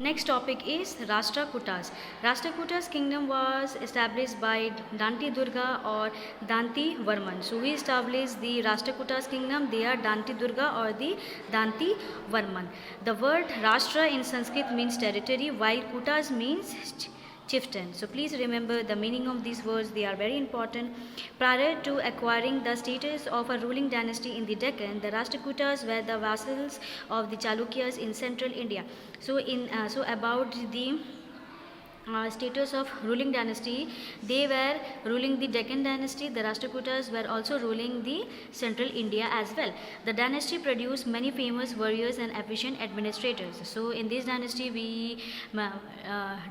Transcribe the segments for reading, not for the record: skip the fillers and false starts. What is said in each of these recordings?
Next topic is Rashtrakutas. Rashtrakutas kingdom was established by Danti Durga or Danti Varman. So we established the Rashtrakutas kingdom. They are Danti Durga or the Danti Varman. The word Rashtra in Sanskrit means territory, while Kutas means chieftain. So please remember the meaning of these words, they are very important. Prior to acquiring the status of a ruling dynasty in the Deccan, the Rashtrakutas were the vassals of the Chalukyas in central India. So about the status of ruling dynasty, they were ruling the Deccan dynasty. The Rashtrakutas were also ruling the central India as well. The dynasty produced many famous warriors and efficient administrators. So in this dynasty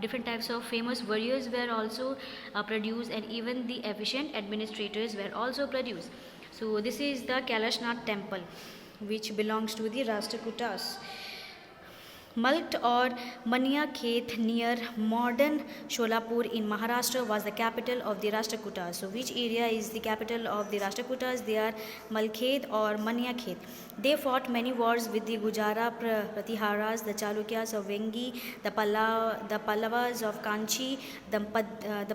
different types of famous warriors were also produced, and even the efficient administrators were also produced. So this is the Kailashnath temple which belongs to the Rashtrakutas. Malkt or Mania Khet near modern Sholapur in Maharashtra was the capital of the Rashtrakutas. So which area is the capital of the Rashtrakutas? They are Malkhed or Mania Khet. They fought many wars with the Gujara Pratiharas, the Chalukyas of Vengi, the Pallavas of Kanchi, the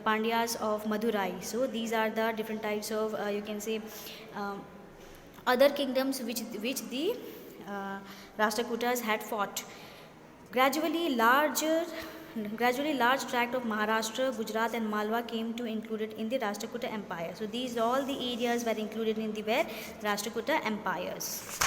Pandyas of Madurai. So these are the different types of you can say other kingdoms which the Rashtrakutas had fought. Gradually, large tract of Maharashtra, Gujarat, and Malwa came to included in the Rashtrakuta Empire. So these all the areas were included in the Rashtrakuta empires.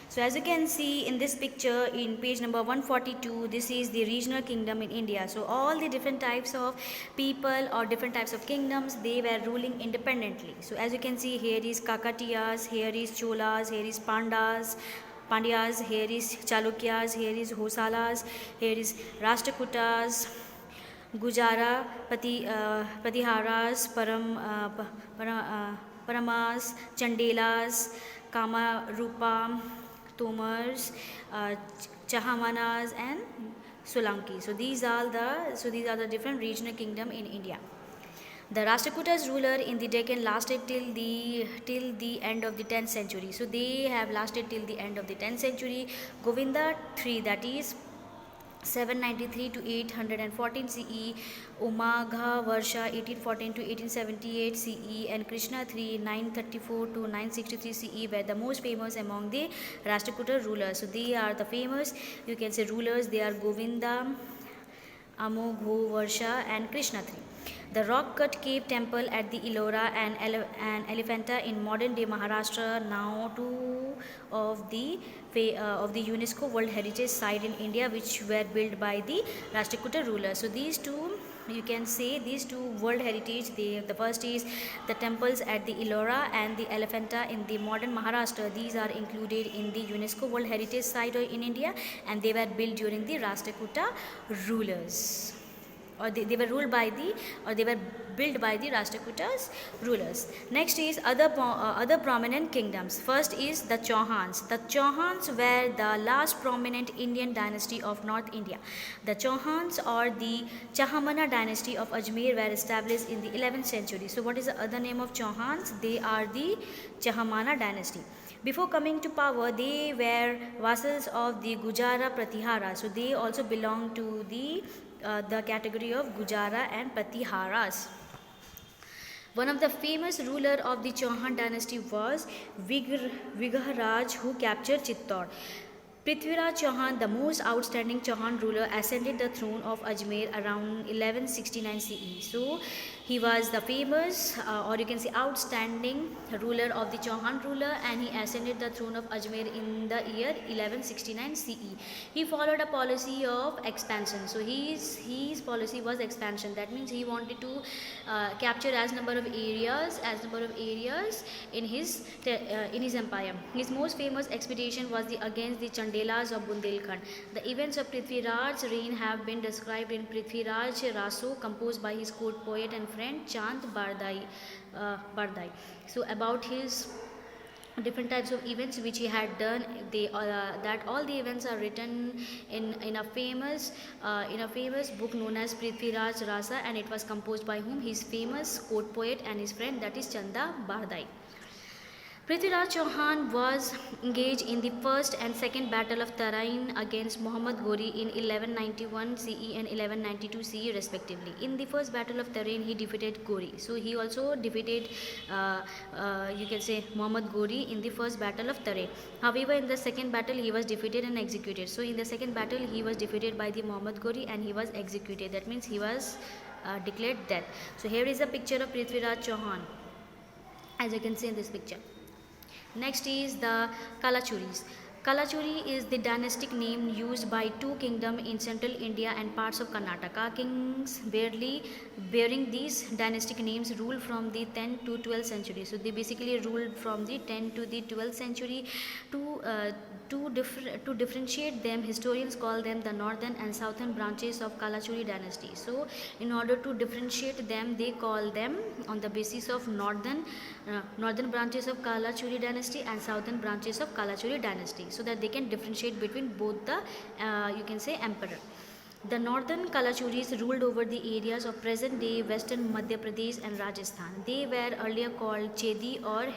So as you can see in this picture in page number 142, this is the regional kingdom in India. So all the different types of people or different types of kingdoms, they were ruling independently. So as you can see, here is Kakatiyas, here is Cholas, here is Pandyas, here is Chalukyas, here is Hosalas, here is Rashtrakutas, Gujara, Pratiharas, Paramas, Chandelas, Kamarupa, Tomars, Chahamanas, and Solanki. So these are the different regional kingdom in India. The Rashtrakutas ruler in the Deccan lasted till the end of the 10th century. So they have lasted till the end of the 10th century. Govinda III, that is 793 to 814 CE, Umagha Varsha 1814 to 1878 CE, and Krishna III 934 to 963 CE were the most famous among the Rashtrakuta rulers. So they are the famous, you can say, rulers. They are Govinda, Amogho Varsha, and Krishna III. The rock-cut cave temple at the Ellora and Elephanta in modern-day Maharashtra, now two of the UNESCO World Heritage Site in India, which were built by the Rashtrakuta rulers. So these two, you can say, these two World Heritage. The first is the temples at the Ellora and the Elephanta in the modern Maharashtra. These are included in the UNESCO World Heritage Site in India, and they were built during the Rashtrakuta rulers. Or they were ruled by they were built by the Rashtrakutas rulers. Next is other prominent kingdoms. First is the Chauhans. The Chauhans were the last prominent Indian dynasty of North India. The Chauhans or the Chahamana dynasty of Ajmer were established in the 11th century. So what is the other name of Chauhans? They are the Chahamana dynasty. Before coming to power, they were vassals of the Gujara Pratihara. So they also belong to the category of Gujara and Pratiharas. One of the famous ruler of the Chauhan dynasty was Vigraharaj, who captured Chittor. Prithviraj Chauhan, the most outstanding Chauhan ruler, ascended the throne of Ajmer around 1169 CE. So he was the famous or you can say outstanding ruler of the Chauhan ruler, and he ascended the throne of Ajmer in the year 1169 CE. He followed a policy of expansion. So his policy was expansion. That means he wanted to capture as number of areas in his empire. His most famous expedition was against the Chandelas of Bundelkhand. The events of Prithviraj's reign have been described in Prithviraj Raso, composed by his court poet and friend Chand Bardai. So about his different types of events which he had done, that all the events are written in a famous book known as Prithviraj Rasa, and it was composed by whom? His famous court poet and his friend, that is Chanda Bardai. Prithviraj Chauhan was engaged in the first and second battle of Tarain against Muhammad Ghori in 1191 CE and 1192 CE respectively. In the first battle of Tarain, he defeated Ghori. So he also defeated, you can say, Muhammad Ghori in the first battle of Tarain. However, in the second battle, he was defeated and executed. So in the second battle, he was defeated by the Muhammad Ghori and he was executed. That means he was declared dead. So here is a picture of Prithviraj Chauhan, as you can see in this picture. Next is the Kalachuris. Kalachuri is the dynastic name used by two kingdoms in central India and parts of Karnataka. Kings bearing these dynastic names ruled from the 10th to 12th century. So they basically ruled from the 10th to the 12th century. To differentiate them, historians call them the northern and southern branches of Kalachuri dynasty. So in order to differentiate them, they call them on the basis of northern branches of Kalachuri dynasty and southern branches of Kalachuri dynasty, so that they can differentiate between both the you can say emperor. The northern Kalachuris ruled over the areas of present day western Madhya Pradesh and Rajasthan. They were earlier called Chedi or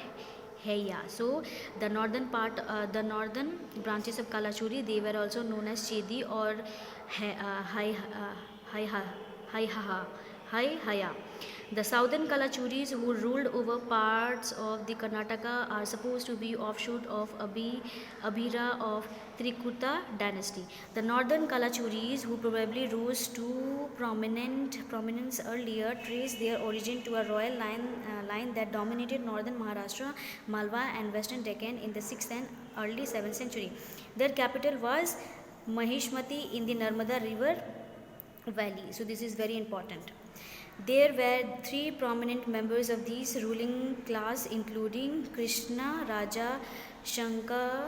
Heya. So the northern branches of Kalachuri, they were also known as Chedi or Haya. The southern Kalachuris, who ruled over parts of the Karnataka, are supposed to be offshoot of Abhira of Trikuta dynasty. The northern Kalachuris, who probably rose to prominence earlier, trace their origin to a royal line that dominated northern Maharashtra, Malwa and western Deccan in the 6th and early 7th century. Their capital was Mahishmati in the Narmada river valley. So this is very important. There were three prominent members of this ruling class, including Krishna Raja, Shankaragana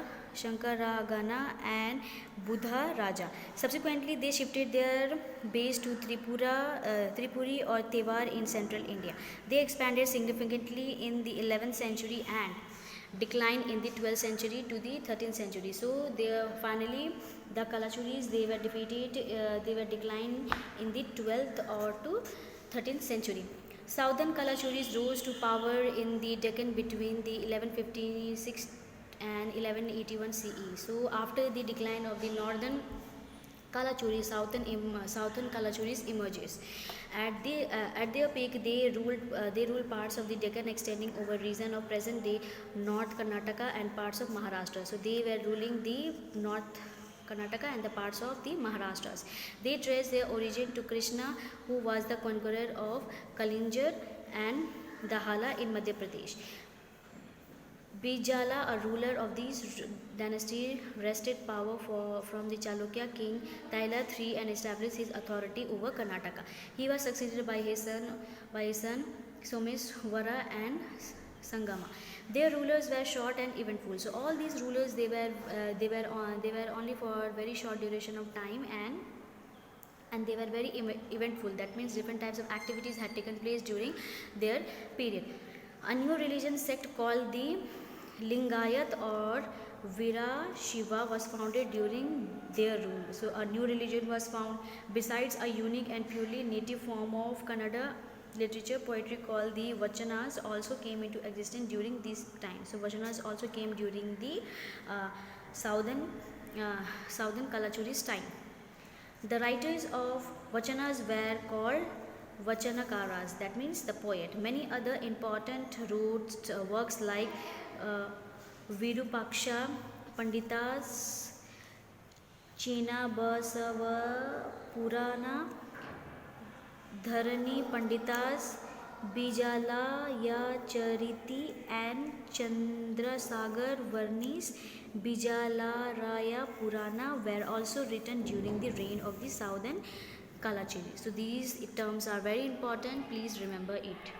and Buddha Raja. Subsequently, they shifted their base to Tripuri or Tewar in central India. They expanded significantly in the 11th century and declined in the 12th century to the 13th century. So finally the Kalachuris, they were defeated, they were declined in the 12th or to 13th century. Southern Kalachuris rose to power in the Deccan between the 1156 and 1181 CE. So after the decline of the northern Kalachuris, southern Kalachuris emerges. At their peak, they ruled parts of the Deccan extending over region of present day North Karnataka and parts of Maharashtra. So they were ruling the North Karnataka and the parts of the Maharashtras. They trace their origin to Krishna, who was the conqueror of Kalinjar and Dahala in Madhya Pradesh. Bijala, a ruler of this dynasty, wrested power from the Chalukya king Taila III and established his authority over Karnataka. He was succeeded by his son Someshwara and Sangama. Their rulers were short and eventful. So all these rulers, they were only for very short duration of time, and they were very eventful. That means different types of activities had taken place during their period. A new religion sect called the Lingayat or Vira Shiva was founded during their rule. So a new religion was found. Besides a unique and purely native form of Kannada literature, poetry called the Vachanas also came into existence during this time. So Vachanas also came during the southern Kalachuris time. The writers of Vachanas were called Vachanakaras, that means the poet. Many other important works like Virupaksha Panditas, Chena Basava Purana, Dharani Panditas, Bijala Chariti and Chandrasagar Varnis Bijala Raya Purana were also written during the reign of the southern Kalachuri. So these terms are very important. Please remember it.